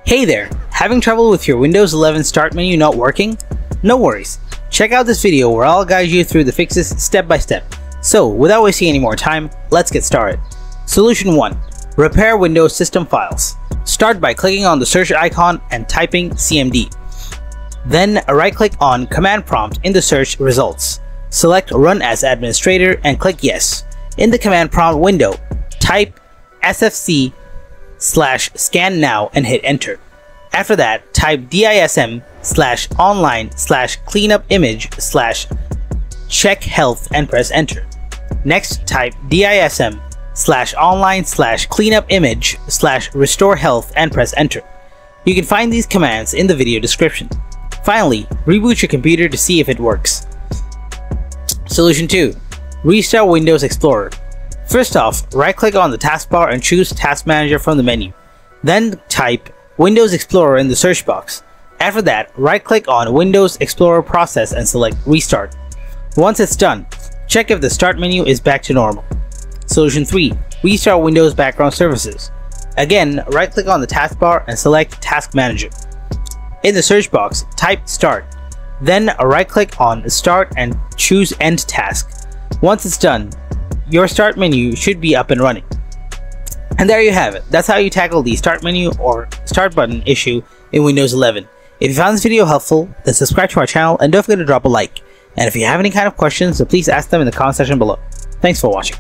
Hey there! Having trouble with your Windows 11 start menu not working? No worries. Check out this video where I'll guide you through the fixes step by step. So, without wasting any more time, let's get started. Solution 1. Repair Windows system files. Start by clicking on the search icon and typing CMD. Then right-click on Command Prompt in the search results. Select Run as Administrator and click Yes. In the Command Prompt window, type sfc/scan now and hit Enter. After that, type dism/online/cleanupimage/check health and press Enter. Next, type dism/online/cleanupimage/restore health and press Enter. You can find these commands in the video description. Finally, reboot your computer to see if it works. Solution 2. Restart Windows Explorer. First off, right-click on the taskbar and choose Task Manager from the menu. Then type Windows Explorer in the search box. After that, right-click on Windows Explorer Process and select Restart. Once it's done, check if the start menu is back to normal. Solution 3. Restart Windows Background Services. Again, right-click on the taskbar and select Task Manager. In the search box, type Start. Then right-click on Start and choose End Task. Once it's done, your start menu should be up and running. And there you have it. That's how you tackle the start menu or start button issue in Windows 11. If you found this video helpful, then subscribe to our channel and don't forget to drop a like. And if you have any kind of questions, so please ask them in the comment section below. Thanks for watching.